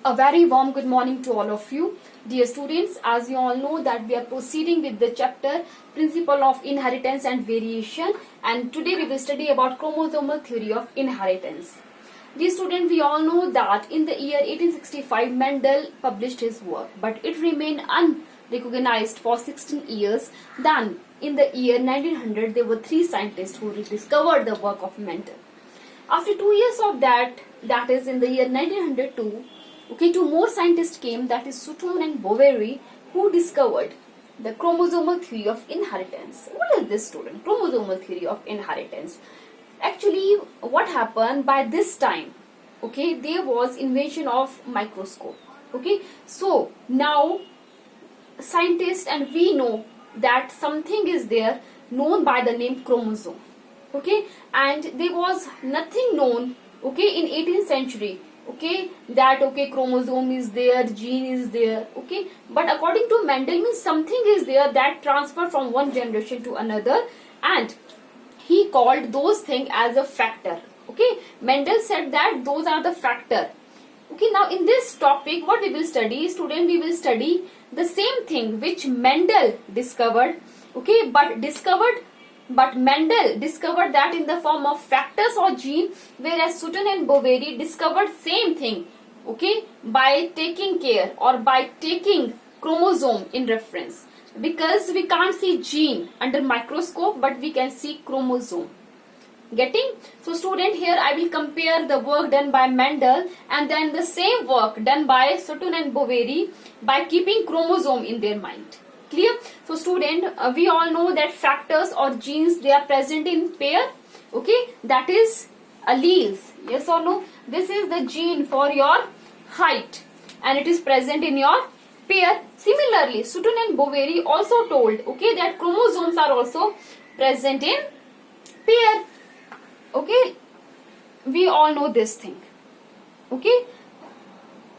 A very warm good morning to all of you. Dear students, as you all know that we are proceeding with the chapter Principle of Inheritance and Variation, and today we will study about chromosomal theory of inheritance. Dear student, we all know that in the year 1865 Mendel published his work, but it remained unrecognized for 16 years. Then in the year 1900 there were three scientists who rediscovered the work of Mendel. After 2 years of that is in the year 1902, two more scientists came, that is Sutton and Boveri, who discovered the chromosomal theory of inheritance. What is this, student? Chromosomal theory of inheritance. Actually, what happened by this time? There was invention of microscope. So now scientists and we know that something is there known by the name chromosome. And there was nothing known in 18th century that chromosome is there, gene is there, but according to Mendel, means something is there that transfer from one generation to another, and he called those things as a factor. Mendel said that those are the factor. Now in this topic what we will study, student, we will study the same thing which Mendel discovered, but Mendel discovered that in the form of factors or gene, whereas Sutton and Boveri discovered same thing, by taking care or by taking chromosome in reference. Because we can't see gene under microscope, but we can see chromosome. Getting? So student, here I will compare the work done by Mendel and then the same work done by Sutton and Boveri by keeping chromosome in their mind. Clear? So student, we all know that factors or genes, they are present in pair. That is alleles. Yes or no? This is the gene for your height and it is present in your pair. Similarly, Sutton and Boveri also told that chromosomes are also present in pair. We all know this thing.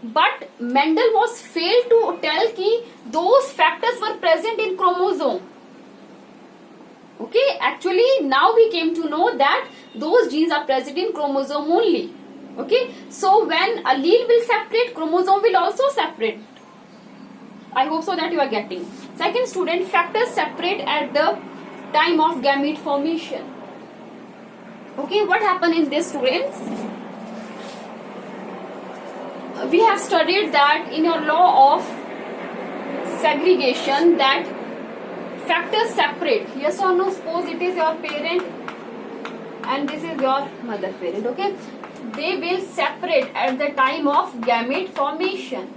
But Mendel was failed to tell कि those factors were present in chromosome. Actually now we came to know that those genes are present in chromosome only. So when allele will separate, chromosome will also separate. I hope so that you are getting. Second, student, factors separate at the time of gamete formation. What happened in this, students? We have studied that in your law of segregation that factors separate. Yes or no? Suppose it is your parent and this is your mother parent. They will separate at the time of gamete formation.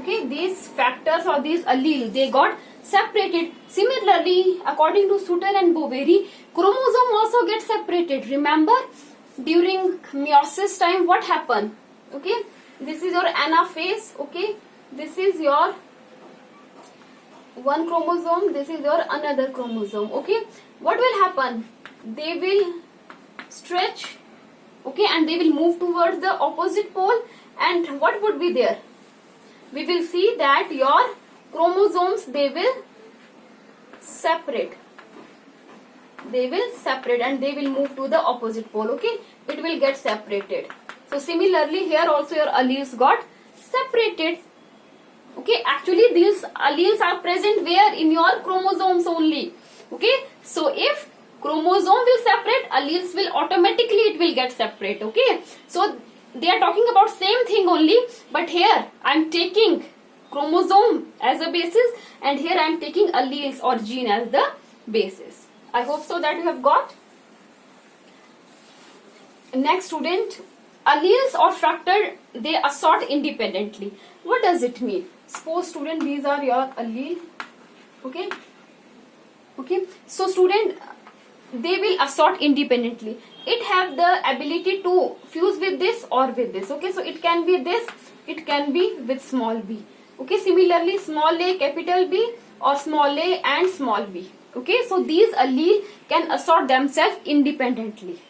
These factors or these alleles, they got separated. Similarly, according to Sutton and Boveri, chromosome also gets separated. Remember, during meiosis time, what happened? This is your anaphase. This is your one chromosome. This is your another chromosome. What will happen? They will stretch. And they will move towards the opposite pole. And what would be there? We will see that your chromosomes, they will separate. They will separate and they will move to the opposite pole. It will get separated. So similarly here also your alleles got separated. Actually these alleles are present where? In your chromosomes only. So if chromosome will separate, alleles will automatically it will get separate. So they are talking about same thing only, but here I am taking chromosome as a basis and here I am taking alleles or gene as the basis. I hope so that you have got. Next, student, alleles or factor, they assort independently. What does it mean? Suppose, student, these are your allele. So student, they will assort independently. It have the ability to fuse with this or with this. So it can be this, it can be with small b. Similarly, small a, capital B, or small a and small b. So these alleles can assort themselves independently.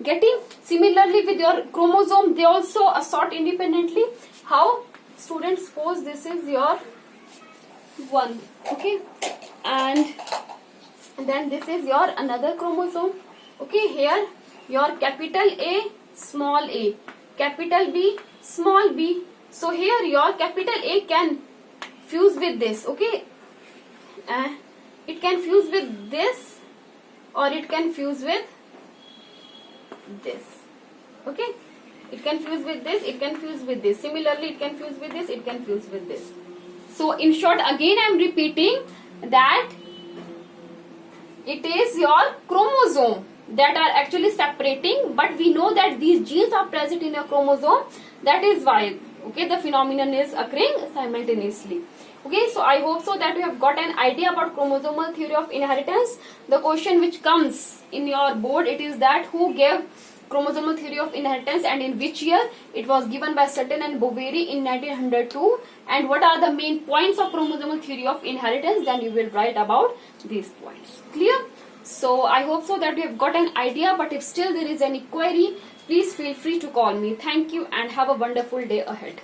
Getting? Similarly with your chromosome, they also assort independently. How? Students, suppose this is your one. And then this is your another chromosome. Here your capital A, small a, capital B, small b. So here your capital A can fuse with this, okay? It can fuse with this, or it can fuse with this, okay? It can fuse with this, it can fuse with this. Similarly, it can fuse with this, it can fuse with this. So in short, again I am repeating that it is your chromosome that are actually separating, but we know that these genes are present in your chromosome. That is why, okay, the phenomenon is occurring simultaneously. Okay, so I hope so that you have got an idea about chromosomal theory of inheritance. The question which comes in your board, it is that who gave chromosomal theory of inheritance and in which year? It was given by Sutton and Boveri in 1902. And what are the main points of chromosomal theory of inheritance? Then you will write about these points. Clear? So I hope so that you have got an idea, but if still there is any query, please feel free to call me. Thank you and have a wonderful day ahead.